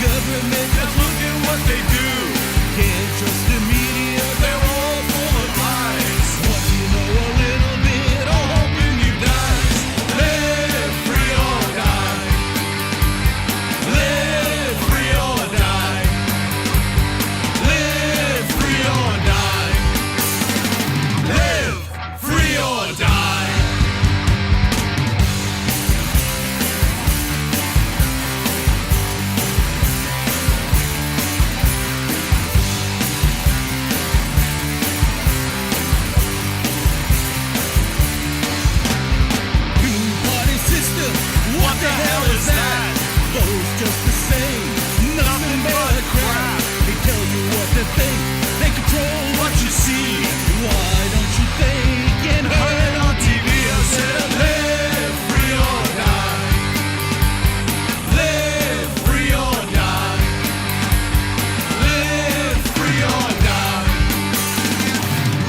government, just look at what they do. Can't trust the media, they're all full of lies. Once you know a little bit, all hope in you dies. Live free or die. Live free or die. Live free or die. Live free or die. Two-party system, what the hell is that? Votes just the same, nothing but a crap. They tell you what to think, they control what you see. Why don't you think and heard it on TV? I said live free or die. Live free or die. Live free or die.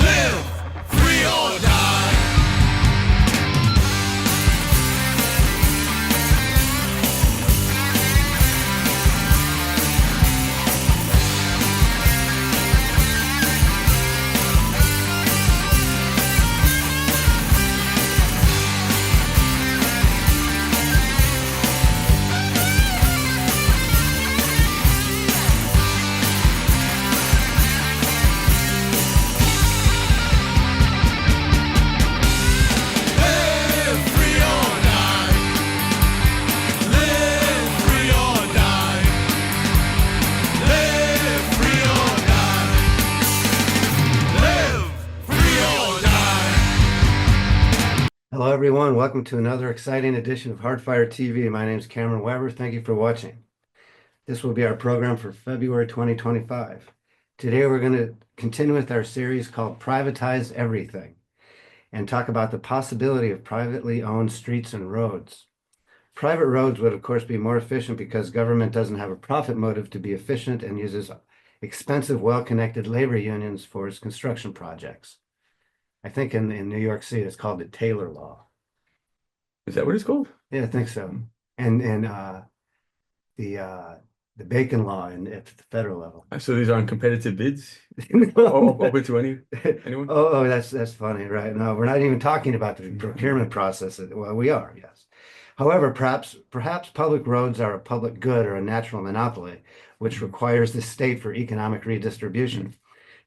Live free or die. Live free or die. Live free or die. Live free or die. Live free or die. Hello, everyone. Welcome to another exciting edition of Hardfire TV. My name is Cameron Weber. Thank you for watching. This will be our program for February 2025. Today, we're going to continue with our series called Privatize Everything and talk about the possibility of privately owned streets and roads. Private roads would, of course, be more efficient because government doesn't have a profit motive to be efficient and uses expensive, well-connected labor unions for its construction projects. I think in New York City, it's called the Taylor Law. Is that what it's called? Yeah, I think so. And the Bacon Law at the federal level. So these aren't competitive bids? No. Open to anyone? Oh, that's funny, right? No, we're not even talking about the procurement process. Well, we are, yes. However, perhaps public roads are a public good or a natural monopoly, which requires the state for economic redistribution.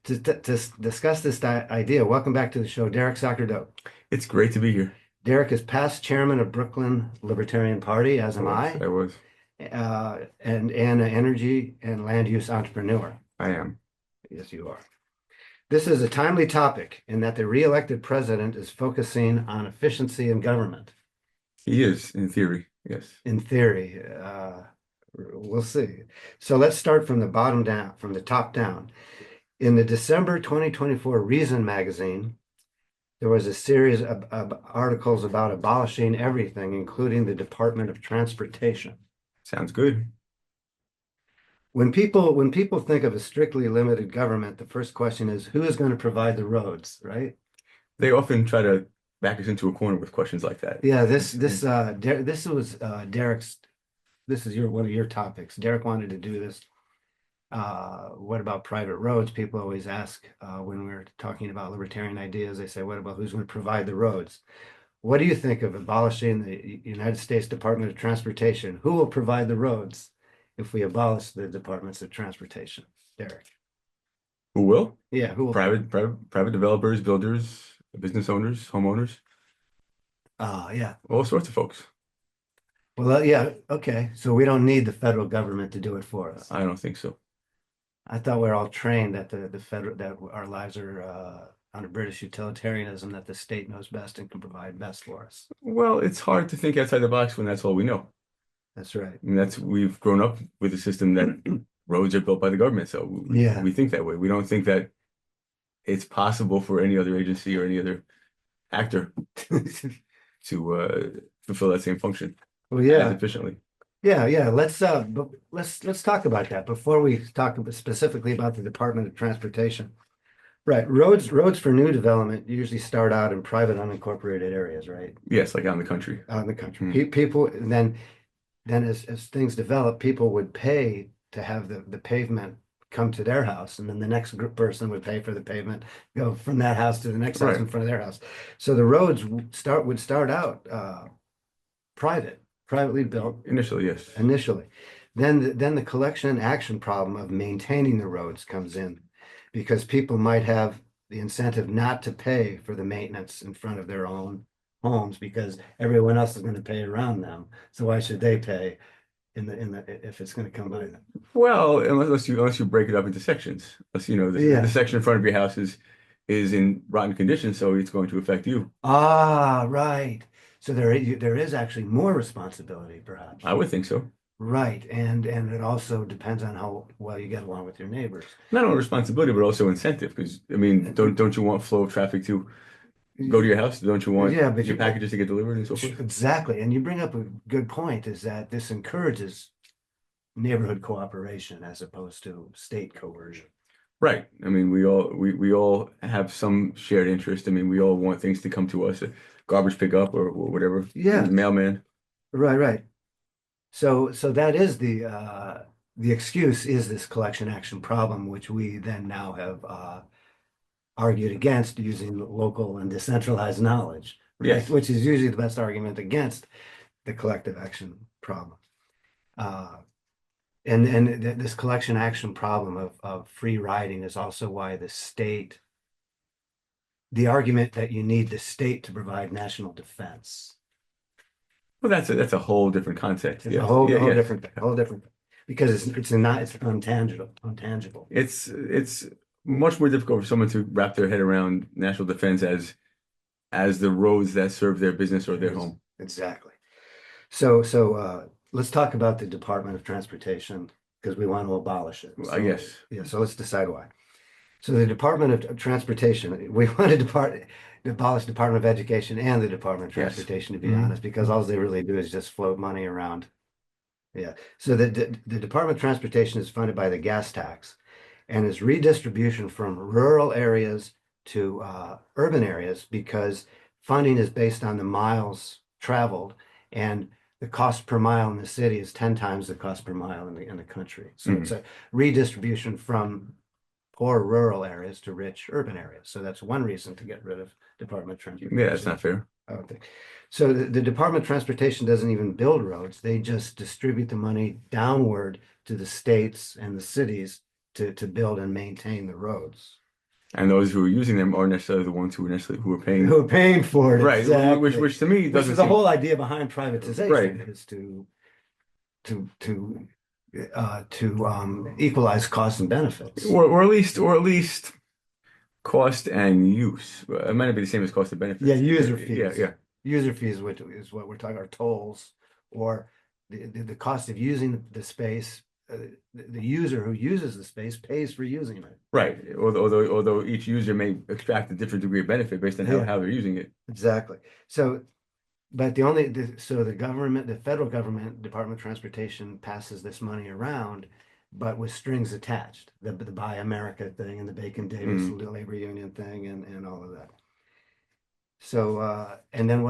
To discuss this idea, welcome back to the show, Derek Sacerdote. It's great to be here. Derek is past chairman of Brooklyn Libertarian Party, as am I, I was. and an energy and land use entrepreneur. I am. Yes, you are. This is a timely topic in that the re-elected president is focusing on efficiency in government. He is, in theory, yes. In theory, we'll see. So let's start from the bottom down, from the top down. In the December 2024 Reason magazine, there was a series of articles about abolishing everything, including the Department of Transportation. Sounds good. When people think of a strictly limited government, the first question is, who is going to provide the roads, right? They often try to back us into a corner with questions like that. Yeah, this was Derek's. This is one of your topics. Derek wanted to do this. What about private roads? People always ask when we're talking about libertarian ideas. They say, "What about who's going to provide the roads?" What do you think of abolishing the United States Department of Transportation? Who will provide the roads if we abolish the departments of transportation? Derek. Who will? Yeah, who will? Private developers, builders, business owners, homeowners, Yeah. all sorts of folks. Well, yeah. Okay. So we don't need the federal government to do it for us. I don't think so. I thought we're all trained that the federal that our lives are under British utilitarianism, that the state knows best and can provide best for us. Well, it's hard to think outside the box when that's all we know. That's right. And we've grown up with a system that roads are built by the government. So we think that way. We don't think that it's possible for any other agency or any other actor to fulfill that same function Well, yeah. as efficiently. Yeah. Let's talk about that before we talk specifically about the Department of Transportation. Right. Roads for new development usually start out in private unincorporated areas, right? Yes, like out in the country. Out in the country. People then as things develop, people would pay to have the pavement come to their house, and then the next person would pay for the pavement, go from that house to the next house in front of their house. So the roads would start out privately built Initially, yes. initially. Then the collection and action problem of maintaining the roads comes in, because people might have the incentive not to pay for the maintenance in front of their own homes because everyone else is going to pay around them. So why should they pay if it's going to come by them? Well, unless you break it up into sections. Unless the section in front of your house is in rotten condition, so it's going to affect you. Ah, right. So there is actually more responsibility, perhaps. I would think so. Right, and it also depends on how well you get along with your neighbors. Not only responsibility, but also incentive. Because I mean, don't you want flow of traffic to go to your house? Don't you want your packages to get delivered and so forth? Exactly, and you bring up a good point, is that this encourages neighborhood cooperation as opposed to state coercion. Right. I mean, we all have some shared interest. I mean, we all want things to come to us, garbage pickup or whatever. Yeah. Mailman. Right. So that is the excuse is this collection action problem, which we then now have argued against using local and decentralized knowledge, right? Yes. Which is usually the best argument against the collective action problem. And this collection action problem of free riding is also why the argument that you need the state to provide national defense. Well, that's a whole different concept. It's a whole different thing, because it's intangible. It's much more difficult for someone to wrap their head around national defense as the roads that serve their business or their home. Exactly. So let's talk about the Department of Transportation, because we want to abolish it. I guess. Yeah, so let's decide why. So the Department of Transportation, we want to abolish Department of Education and the Department of Transportation, to be honest, because all they really do is just float money around. Yeah. So the Department of Transportation is funded by the gas tax, and is redistribution from rural areas to urban areas, because funding is based on the miles traveled, and the cost per mile in the city is 10 times the cost per mile in the country. So it's a redistribution from poor rural areas to rich urban areas. So that's one reason to get rid of Department of Transportation. Yeah, that's not fair. I don't think. So the Department of Transportation doesn't even build roads. They just distribute the money downward to the states and the cities to build and maintain the roads. And those who are using them aren't necessarily the ones who are paying for it. Right. Exactly. Which to me doesn't the whole idea behind privatization, right, is to equalize costs and benefits, or at least cost and use. It might not be the same as cost and benefits. Yeah, user fees. Yeah. User fees, which is what we're talking about, tolls, or the cost of using the space. The user who uses the space pays for using it. Right. Although each user may extract a different degree of benefit based on how they're using it. Exactly. So, but the government, the federal government, Department of Transportation, passes this money around, but with strings attached. The Buy America thing and the Bacon Davis labor union thing and all of that. So, and then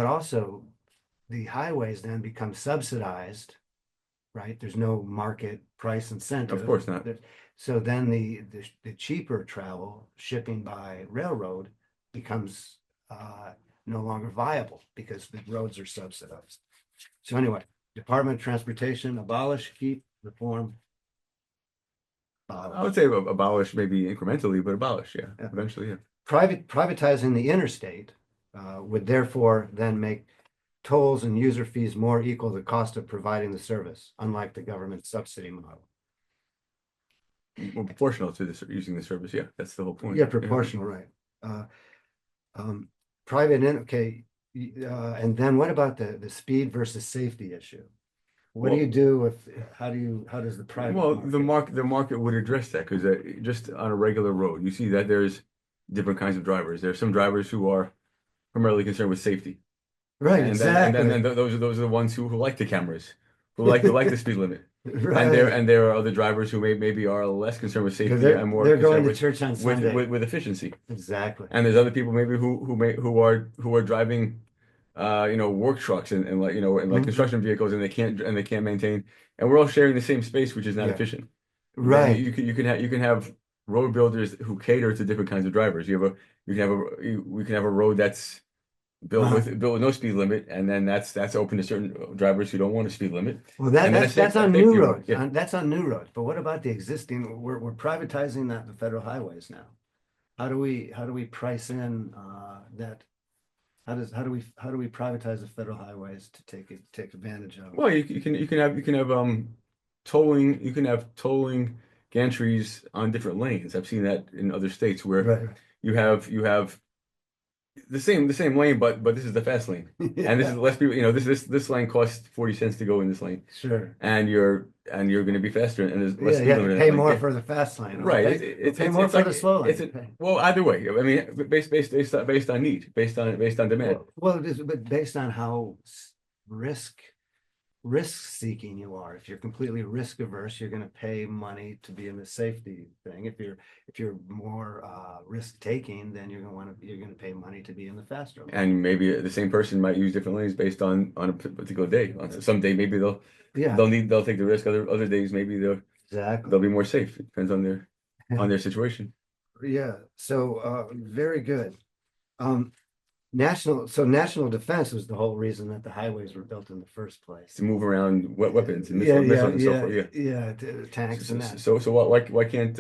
the highways then become subsidized, right? There's no market price incentive. Of course not. So then the cheaper travel, shipping by railroad, becomes no longer viable because the roads are subsidized. So anyway, Department of Transportation, abolish, keep, reform. I would say abolish, maybe incrementally, but abolish, yeah. Eventually, yeah. Privatizing the interstate would therefore then make tolls and user fees more equal to the cost of providing the service, unlike the government subsidy model. Well, proportional to using the service, yeah, that's the whole point. Yeah, proportional, right. And then what about the speed versus safety issue? What do you do how does the private the market would address that, because just on a regular road, you see that there's different kinds of drivers. There's some drivers who are primarily concerned with safety. Right, and exactly. Then those are the ones who like the cameras, who like the speed limit. Right. And there are other drivers who maybe are less concerned with safety and more they're going concerned to church on Sunday with efficiency. Exactly. And there's other people maybe who are driving work trucks and like construction vehicles, and they can't maintain, and we're all sharing the same space, which is not efficient. Right. You can have road builders who cater to different kinds of drivers. We can have a road that's built with no speed limit, and then that's open to certain drivers who don't want a speed limit. Well, And then that's on new roads. Yeah. That's on new roads. But what about the existing? We're privatizing the federal highways now. How do we price in that? How do we privatize the federal highways to take advantage of? Well, you can have tolling. You can have tolling gantries on different lanes. I've seen that in other states where Right. you have the same lane, but this is the fast lane, and this is Yeah. less people. You know, this lane costs 40 cents to go in this lane, Sure. and you're going to be faster, and there's less Yeah, speed you have limit to in pay that lane. more Yeah. for the fast lane. Right. Pay more for the slow lane. Well, either way. I mean, based on need, based on demand. Well, it is, but based on how risk seeking you are. If you're completely risk averse, you're going to pay money to be in the safety thing. If you're more risk taking, then you're going to pay money to be in the faster lane. And maybe the same person might use different lanes based on a particular day. On some day, maybe they'll take the risk. Other days, maybe they'll be more safe. It depends on their situation. Yeah. So very good. National defense was the whole reason that the highways were built in the first place. To move around weapons and missiles and so forth. Yeah, tanks and that. So why can't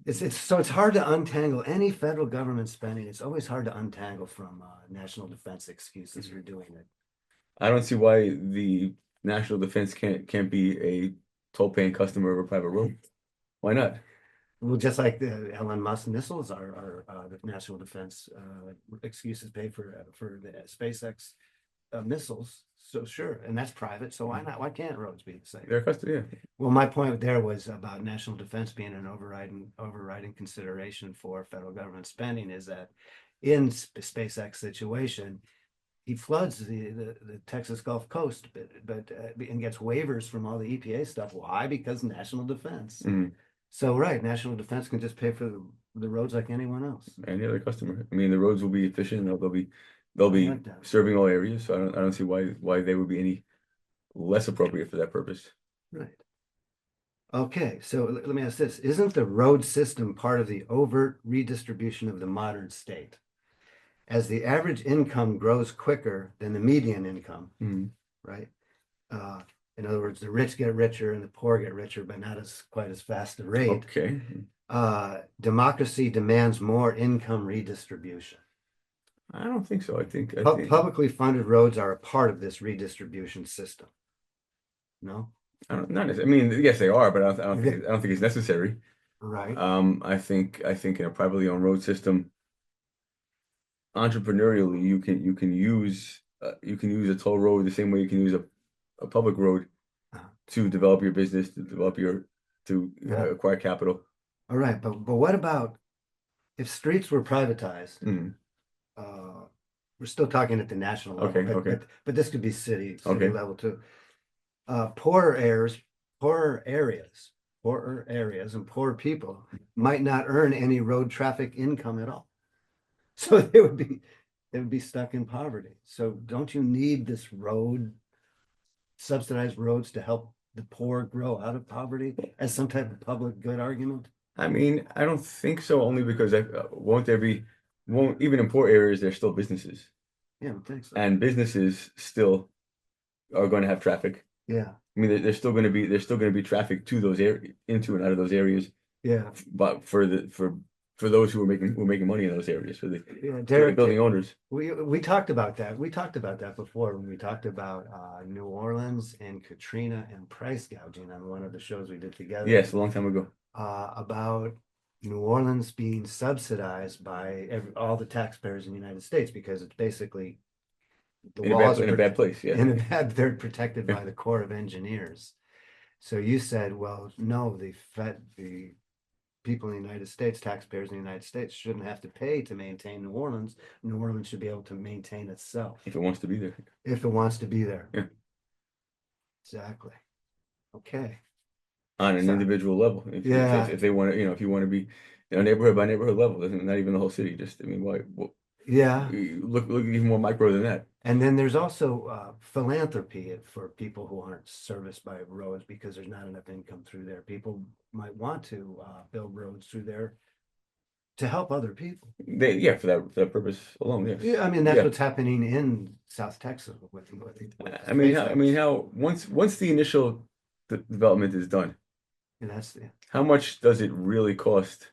It's hard to untangle any federal government spending. It's always hard to untangle from national defense excuses for doing it. I don't see why the national defense can't be a toll-paying customer of a private road. Why not? Well, just like the Elon Musk missiles are the national defense excuses paid for the SpaceX missiles. So sure, and that's private. So why not? Why can't roads be the same? They're custody, yeah. Well, my point there was about national defense being an overriding consideration for federal government spending. Is that in SpaceX situation, he floods the Texas Gulf Coast, but and gets waivers from all the EPA stuff. Why? Because national defense. Mhm. So right, national defense can just pay for the roads like anyone else. Any other customer. I mean, the roads will be efficient. They'll be like that. serving all areas. So I don't see why they would be any less appropriate for that purpose. Right. Okay, so let me ask this. Isn't the road system part of the overt redistribution of the modern state? As the average income grows quicker than the median income, Mhm. right? In other words, the rich get richer and the poor get richer, but not quite as fast a rate. Okay. Democracy demands more income redistribution. I don't think so. I think Publicly funded roads are a part of this redistribution system. No? not necessarily. I mean, yes, they are, but I don't think it's necessary. Right. I think in a privately owned road system, entrepreneurially, you can use a toll road the same way you can use a public road to develop your business, to acquire capital. All right, but what about if streets were privatized? Mhm. We're still talking at the national level, Okay. but this could be city Okay. level too. Poorer areas, and poor people might not earn any road traffic income at all. So they would be stuck in poverty. So don't you need this subsidized roads to help the poor grow out of poverty as some type of public good argument? I mean, I don't think so. Only because even in poor areas, there's still businesses, Yeah, I don't think so. and businesses still are going to have traffic. Yeah, I mean, there's still going to be traffic to those into and out of those areas. yeah. But for those who are making money in those areas, for the Derek, building owners. we talked about that. We talked about that before when we talked about New Orleans and Katrina and price gouging on one of the shows we did together. Yes, a long time ago. About New Orleans being subsidized by all the taxpayers in the United States because it's basically the walls in a bad place. Yeah. They're protected by the Corps of Engineers. So you said, well, no, the people in the United States, taxpayers in the United States, shouldn't have to pay to maintain New Orleans. New Orleans should be able to maintain itself. If it wants to be there. If it wants to be there. Yeah. Exactly. Okay. On an individual level. If they want to, if you want to be, neighborhood by neighborhood level, not even the whole city. Just, I mean, why? Yeah. Look even more micro than that. And then there's also philanthropy for people who aren't serviced by roads because there's not enough income through there. People might want to build roads through there to help other people. Yeah, for that purpose alone, yes. Yeah, I mean that's Yeah. what's happening in South Texas with I mean, how once the initial development is done, and that's how much does it really cost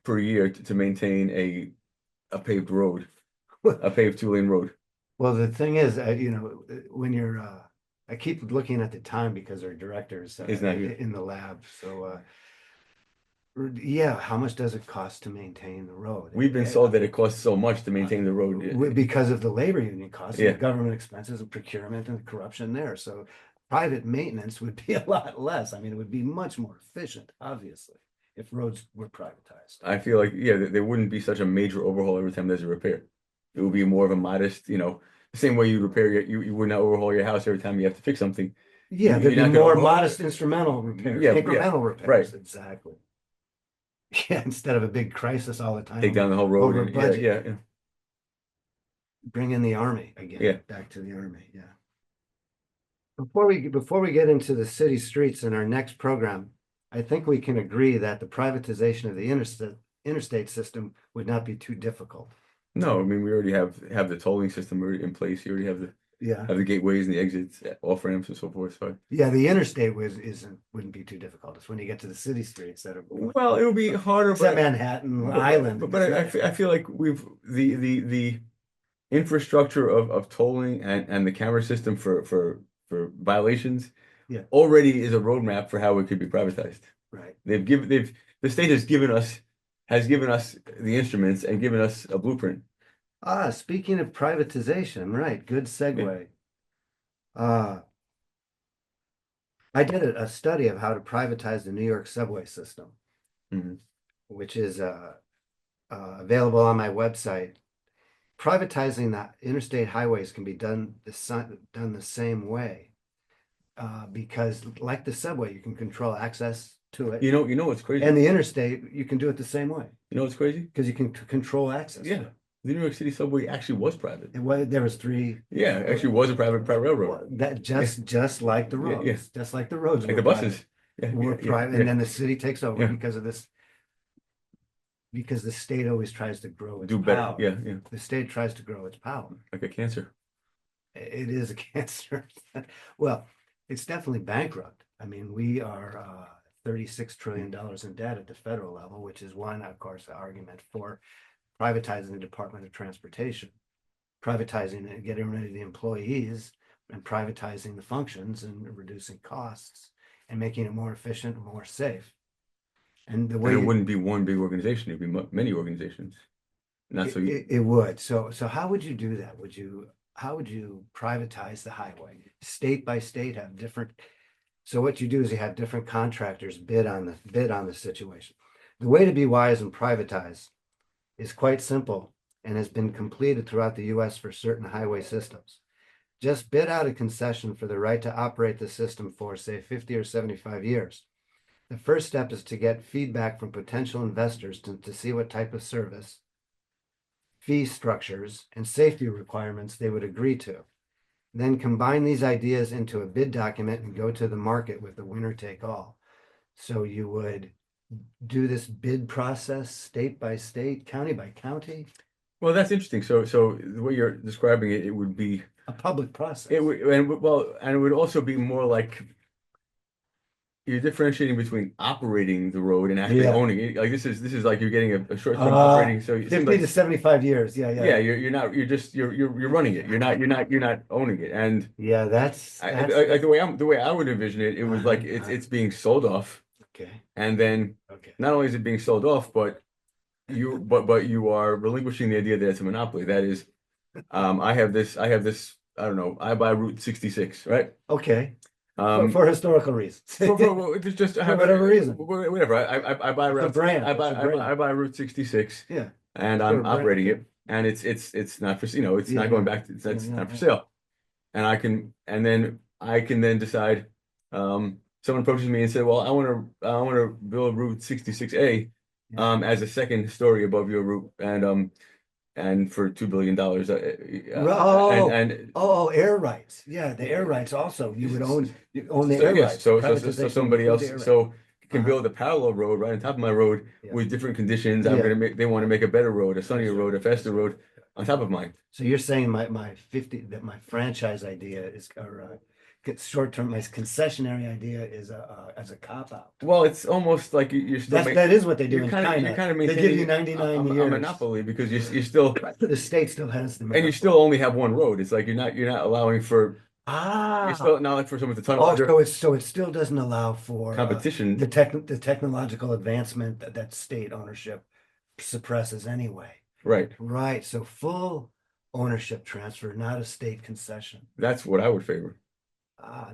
per year to maintain a paved road, a paved 2-lane road? well, the thing is, when you're, I keep looking at the time because our director's Is not here. in the lab. So, yeah, how much does it cost to maintain the road? We've been sold that it costs so much to maintain the road. Because of the labor union costs and Yeah. the government expenses and procurement and corruption there. So, private maintenance would be a lot less. I mean, it would be much more efficient, obviously, if roads were privatized. I feel like, yeah, there wouldn't be such a major overhaul every time there's a repair. It would be more of a modest, the same way you repair you would not overhaul your house every time you have to fix something. Yeah, You're there'd be not gonna more overhaul- modest instrumental repairs, Yeah, incremental repairs. right. Exactly. Yeah, instead of a big crisis all the time. Take down the whole road. over and- budget. Yeah. Bring in the army again. Yeah. Back to the army. Yeah. Before we get into the city streets in our next program, I think we can agree that the privatization of the interstate system would not be too difficult. No, I mean, we already have the tolling system already in place. You already Yeah. have the gateways and the exits, off ramps and so forth. So, Yeah, the interstate wouldn't be too difficult. It's when you get to the city streets that are well, it would be harder, except but Manhattan Island. but I feel like the infrastructure of tolling and the camera system for violations Yeah. already is a roadmap for how it could be privatized. Right. The state has given us the instruments and given us a blueprint. Speaking of privatization, right, good segue. I did a study of how to privatize the New York subway system, Mhm. which is available on my website. Privatizing the interstate highways can be done the same way, because like the subway, you can control access to it, You know what's crazy? and the interstate, you can do it the same way You know what's crazy? because you can control access. to Yeah, it. the New York City subway actually was private. There was three. Yeah, it actually was a private railroad. That just like the roads, yeah. just like the roads, Like were the buses. were private, and then the city takes over Yeah. because of this. Because the state always tries to grow its Do better. power. Yeah. The state tries to grow its power. Like a cancer. It is a cancer. Well, it's definitely bankrupt. I mean, we are $36 trillion in debt at the federal level, which is one, of course, argument for privatizing the Department of Transportation, privatizing it, getting rid of the employees, and privatizing the functions and reducing costs and making it more efficient and more safe. And the way And it wouldn't be one big organization, it'd be many organizations. Not so it would. So how would you do that? How would you privatize the highway? State by state have different. So what you do is you have different contractors bid on the situation. The way to be wise and privatize is quite simple and has been completed throughout the US for certain highway systems. Just bid out a concession for the right to operate the system for, say, 50 or 75 years. The first step is to get feedback from potential investors to see what type of service, fee structures, and safety requirements they would agree to. Then combine these ideas into a bid document and go to the market with the winner take all. So you would do this bid process state by state, county by county, Well, that's interesting. So the way you're describing it, it would be a public process. it would and it would also be more like you're differentiating between operating the road and actually Yeah. owning it. Like this is like you're getting a short-term operating. So it seems 50 to 75 years. Yeah. you're running it. You're not owning it. And Yeah, that's like the way I would envision it, it was like it's being sold off, okay. and then Okay. not only is it being sold off, but you are relinquishing the idea that it's a monopoly. That is, I have this, I don't know, I buy Route 66, right? Okay. For historical reasons. It's just For whatever reason. whatever. I buy It's a brand. I buy It's a brand. I buy Route 66, Yeah. and Sure, I'm brand, operating yeah. it, and it's not for it's Yeah, not going yeah. back to it's Yeah, not for yeah. sale, and I can then decide. Someone approaches me and said, "Well, I want to build Route 66A, Yeah. as a second story above your route, and and for $2 billion, air rights. Yeah, the air rights also. You would own the so air yes, rights. so Privatization would somebody include the else air rights. so can Uh-huh. build a parallel road right on top of my road Yeah. with different conditions. Yeah. They want to make a better road, a sunnier Yes, sir. road, a faster Yes, sir. road on top of mine. So you're saying my my franchise idea is, or get short-term, my concessionary idea is as a cop out. Well, it's almost like you're still That is what they do you're in kind of China. you're kind of They give maintaining you 99 a years. monopoly because you're still The state still has the and you monopoly. still only have one road. It's like you're not allowing for you're still not like for someone to tunnel under So it still doesn't allow for competition. the technological advancement that state ownership suppresses anyway. Right. Right. So full ownership transfer, not a state concession. That's what I would favor.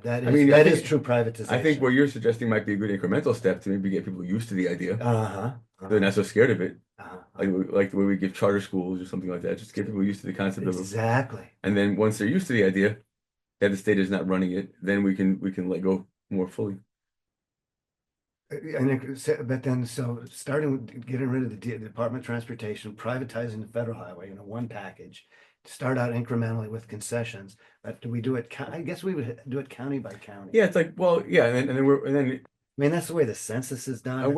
That is I mean, that is true privatization. I think what you're suggesting might be a good incremental step to maybe get people used to the idea. Uh-huh. They're not so scared of it. Uh-huh. Like the way we give charter schools or something like that. Just get people used to the concept of it. Exactly. And then once they're used to the idea that the state is not running it, then we can let go more fully. But then, so starting with getting rid of the Department of Transportation, privatizing the federal highway, one package, start out incrementally with concessions. But do we do it? I guess we would do it county by county. Yeah, it's like, well, yeah, and then I mean, that's the way the census is done. is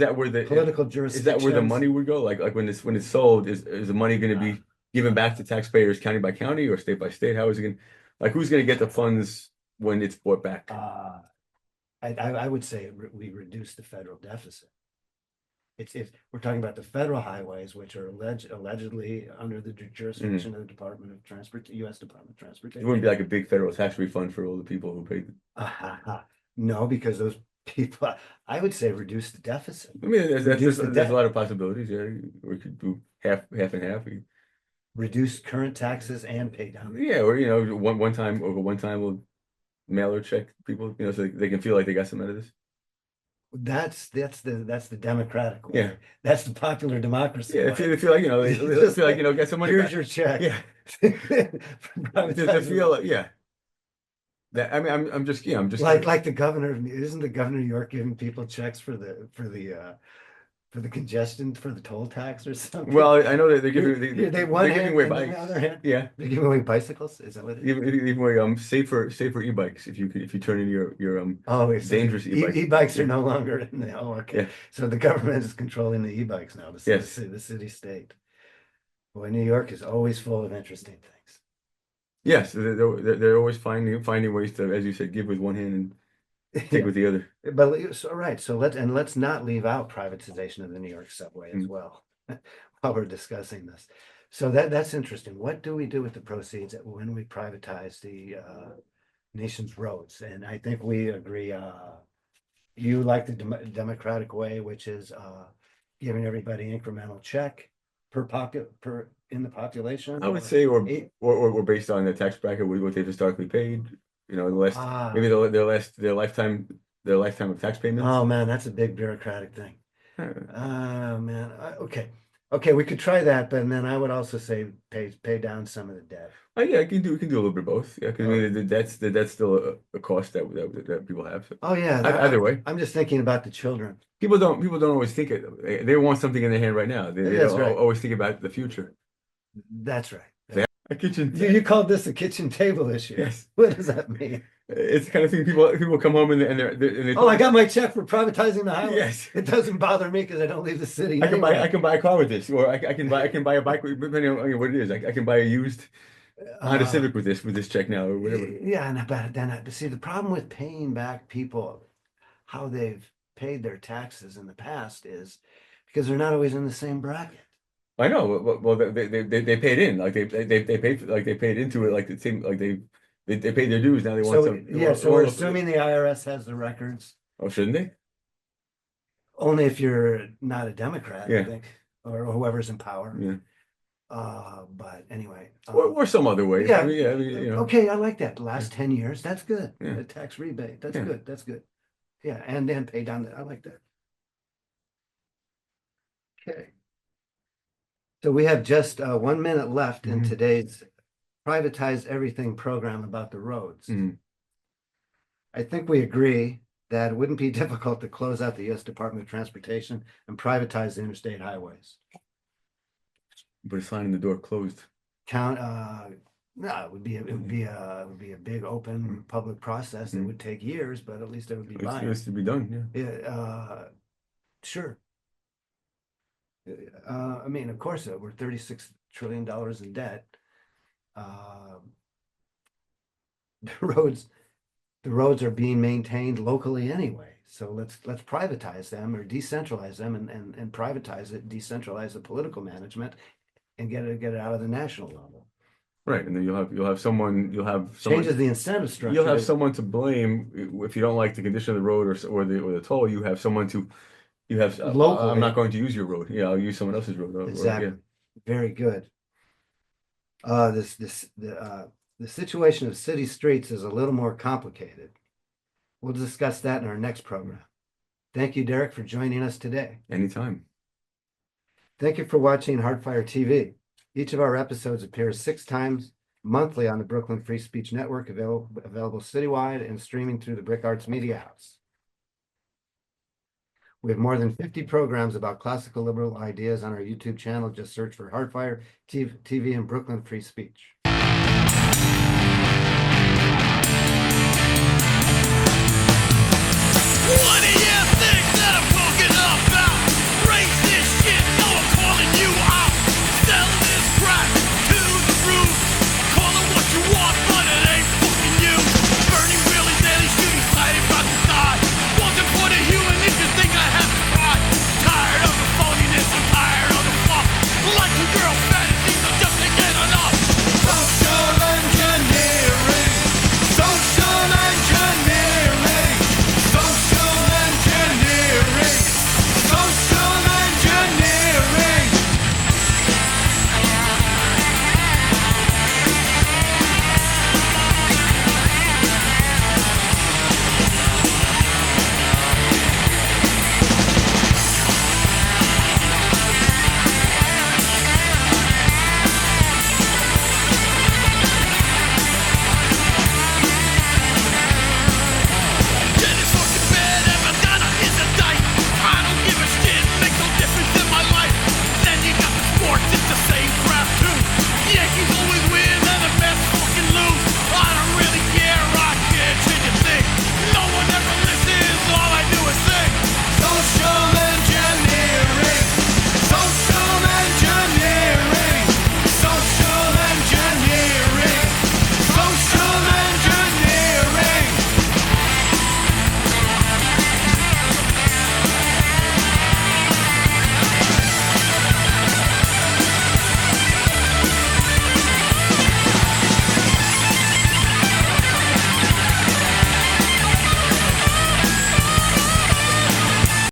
that where the political jurisdiction is that where the money would go? Like when it's sold, is the money going to be given back to taxpayers county by county or state by state? How is it going? Like who's going to get the funds when it's bought back? I would say we reduce the federal deficit. If we're talking about the federal highways, which are allegedly under the jurisdiction of the Department of U.S. Department of Transportation. It wouldn't be like a big federal tax refund for all the people who paid. No, because those people, I would say reduce the deficit. I mean, there's a lot of possibilities. Yeah, we could do half and half. Reduce current taxes and pay down. Yeah, or one time we'll mail or check people, so they can feel like they got some out of this. That's the democratic way. Yeah. That's the popular democracy. Yeah, way. They feel like they feel like get some money. Here's back. your check. Yeah. To feel like, yeah. That I mean, I'm just like the governor. Isn't the governor of New York giving people checks for the congestion for the toll tax or something? Well, I know that they're giving they're giving away bikes. On the other hand, yeah, they're giving away bicycles. Is that what it is? Giving away safer e-bikes if you turn in your dangerous e-bikes. E-bikes are no longer in the okay. Yeah. So the government is controlling the e-bikes now. Yes. The city state. Boy, New York is always full of interesting things. Yes, they're always finding ways to, as you said, give with one hand and take with the other. But so let's not leave out privatization of the New York subway as well while we're discussing this. So that's interesting. What do we do with the proceeds when we privatize the nation's roads? And I think we agree. You like the democratic way, which is giving everybody incremental check per in the population. I would say, or based on the tax bracket, what they've historically paid. The last maybe their lifetime of tax payments. Oh man, that's a big bureaucratic thing. Man, okay, we could try that, but then I would also say pay down some of the debt. Yeah, we can do a little bit of both. Yeah, because I mean the debt's still a cost that people have. So. Oh yeah, Either way, I'm just thinking about the children. People don't always think it. They want something in their hand right now. They don't always think about the future. That's right. A kitchen. You called this a kitchen table issue. Yes. What does that mean? It's the kind of thing people come home and they I got my check for privatizing the highway. Yes. It doesn't bother me because I don't leave the city. I can buy a car with this, or I can buy a bike depending on what it is. I can buy a used Honda Civic with this check now or whatever. Yeah, and then see the problem with paying back people how they've paid their taxes in the past is because they're not always in the same bracket. I know. Well, they paid in like they paid into it like the same like they paid their dues. Now they want some. Yeah, so we're assuming the IRS has the records. Oh, shouldn't they? Only if you're not a Democrat, yeah. I think, or whoever's in power. Yeah. But anyway, or some other way. Yeah. I mean, Okay, I like that. The last 10 years, that's good. Yeah. The tax rebate, that's good. That's good. Yeah, and then pay down. I like that. Okay. So we have just 1 minute left in today's Privatize Everything program about the roads. I think we agree that it wouldn't be difficult to close out the U.S. Department of Transportation and privatize the interstate highways. But a sign in the door closed. Count, no, it would be, it would be a big, open, public process. It Mhm. would take years, but at least it would be It's to be done, yeah. Yeah, sure. I mean, of course, we're $36 trillion in debt. Uh, the roads, the roads are being maintained locally anyway. So let's privatize them or decentralize them and privatize it, decentralize the political management and get it out of the national level. Right, and then you'll have someone Changes the incentive structure. you'll have someone to blame if you don't like the condition of the road or the toll. You have someone to you have Locally. I'm not going to use your road. Yeah, I'll use someone else's road. Exactly. Yeah. Very good. The situation of city streets is a little more complicated. We'll discuss that in our next program. Thank you, Derek, for joining us today. Anytime. Thank you for watching Hardfire TV. Each of our episodes appears 6 times monthly on the Brooklyn Free Speech Network, available citywide and streaming through the Brick Arts Media House. We have more than 50 programs about classical liberal ideas on our YouTube channel. Just search for Hardfire TV and Brooklyn Free Speech.